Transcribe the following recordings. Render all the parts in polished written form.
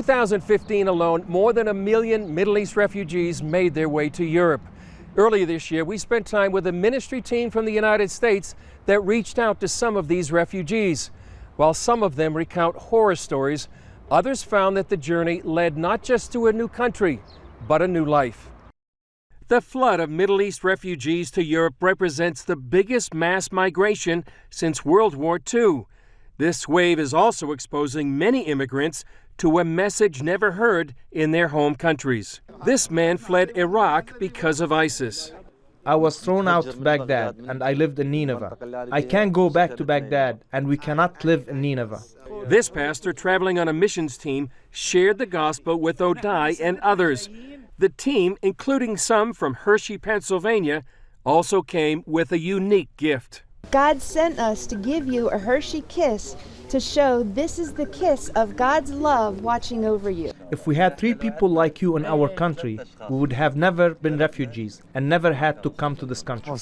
2015 alone, more than 1 million Middle East refugees made their way to Europe. Earlier this year, we spent time with a ministry team from the United States that reached out to some of these refugees. While some of them recount horror stories, others found that the journey led not just to a new country, but a new life. The flood of Middle East refugees to Europe represents the biggest mass migration since World War II. This wave is also exposing many immigrants to a message never heard in their home countries. This man fled Iraq because of ISIS. I was thrown out of Baghdad and I lived in Nineveh. I can't go back to Baghdad and we cannot live in Nineveh. This pastor, traveling on a missions team, shared the gospel with Odai and others. The team, including some from Hershey, Pennsylvania, also came with a unique gift. God sent us to give you a Hershey kiss to show this is the kiss of God's love watching over you. If we had 3 people like you in our country, we would have never been refugees and never had to come to this country.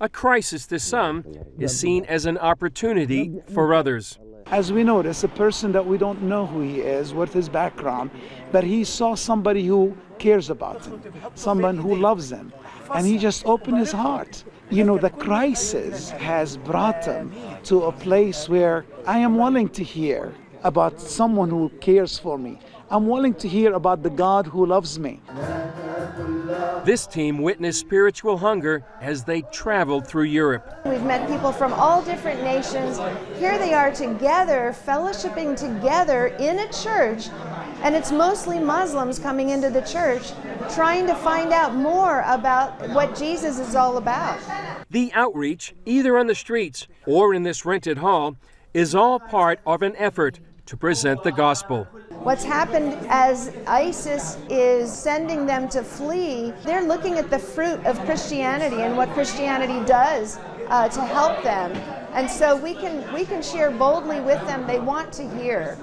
A crisis to some is seen as an opportunity for others. As we notice, a person that we don't know who he is, what his background, but he saw somebody who cares about him, someone who loves him, and he just opened his heart. You know, the crisis has brought him to a place where I am willing to hear about someone who cares for me. I'm willing to hear about the God who loves me. This team witnessed spiritual hunger as they traveled through Europe. We've met people from all different nations. Here they are together, fellowshipping together in a church, and it's mostly Muslims coming into the church, trying to find out more about what Jesus is all about. The outreach, either on the streets or in this rented hall, is all part of an effort to present the gospel. What's happened as ISIS is sending them to flee, they're looking at the fruit of Christianity and what Christianity does to help them. And so we can share boldly with them. They want to hear.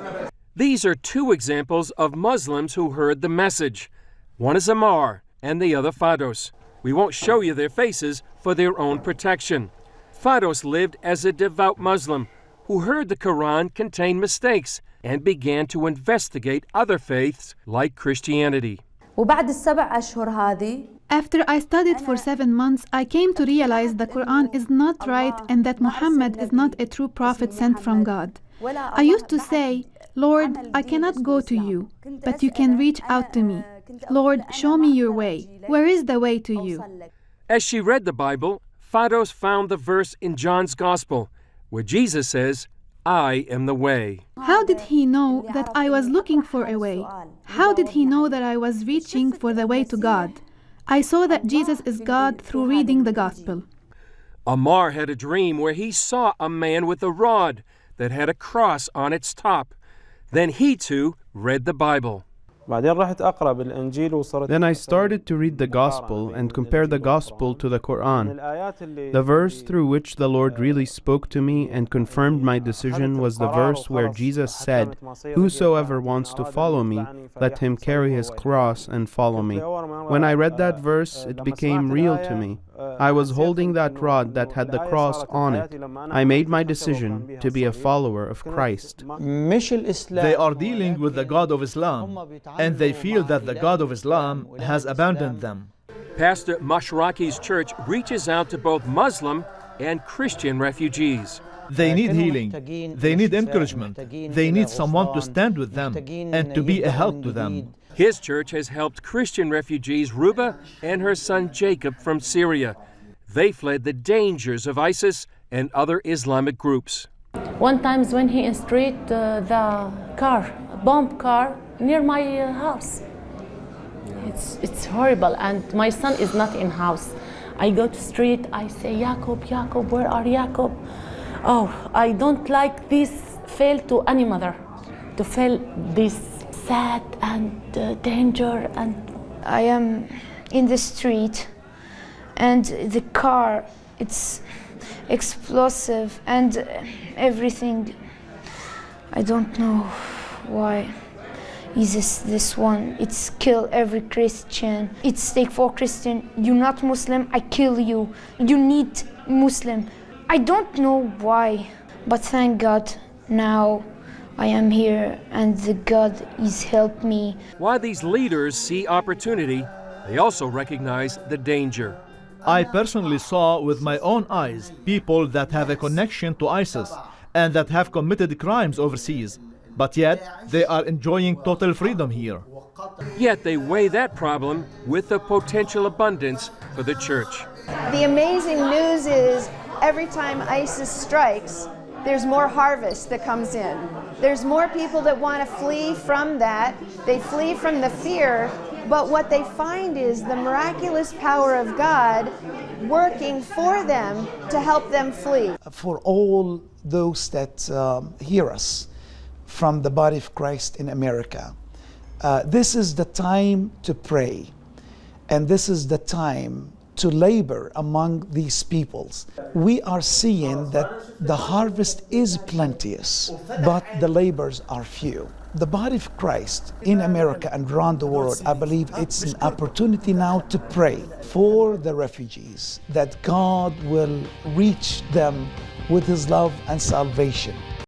These are 2 examples of Muslims who heard the message. One is Ammar and the other Fados. We won't show you their faces for their own protection. Fados lived as a devout Muslim who heard the Quran contained mistakes and began to investigate other faiths like Christianity. After I studied for 7 months, I came to realize the Quran is not right and that Muhammad is not a true prophet sent from God. I used to say, Lord, I cannot go to you, but you can reach out to me. Lord, show me your way. Where is the way to you? As she read the Bible, Fados found the verse in John's Gospel where Jesus says, I am the way. How did he know that I was looking for a way? How did he know that I was reaching for the way to God? I saw that Jesus is God through reading the Gospel. Ammar had a dream where he saw a man with a rod that had a cross on its top. Then he too read the Bible. Then I started to read the Gospel and compare the Gospel to the Quran. The verse through which the Lord really spoke to me and confirmed my decision was the verse where Jesus said, "Whosoever wants to follow me, let him carry his cross and follow me." When I read that verse, it became real to me. I was holding that rod that had the cross on it. I made my decision to be a follower of Christ. They are dealing with the God of Islam, and they feel that the God of Islam has abandoned them. Pastor Mashraki's church reaches out to both Muslim and Christian refugees. They need healing. They need encouragement. They need someone to stand with them and to be a help to them. His church has helped Christian refugees Ruba and her son Jacob from Syria. They fled the dangers of ISIS and other Islamic groups. One time when he in street, the car, bomb car, near my house. It's horrible, and my son is not in house. I go to street, I say, Jacob, Jacob, where are Jacob? Oh, I don't like this fail to any mother, to feel this sad and danger. And I am in the street and the car, it's explosive and everything. I don't know why is this one. It's kill every Christian. It's take for Christian. You're not Muslim, I kill you. You need Muslim. I don't know why, but thank God now I am here and the God is helped me. While these leaders see opportunity, they also recognize the danger. I personally saw with my own eyes people that have a connection to ISIS and that have committed crimes overseas, but yet they are enjoying total freedom here. Yet they weigh that problem with the potential abundance for the church. The amazing news is every time ISIS strikes, there's more harvest that comes in. There's more people that want to flee from that. They flee from the fear, but what they find is the miraculous power of God working for them to help them flee. For all those that hear us from the body of Christ in America, this is the time to pray, and this is the time to labor among these peoples. We are seeing that the harvest is plenteous, but the labors are few. The body of Christ in America and around the world, I believe it's an opportunity now to pray for the refugees, that God will reach them with His love and salvation.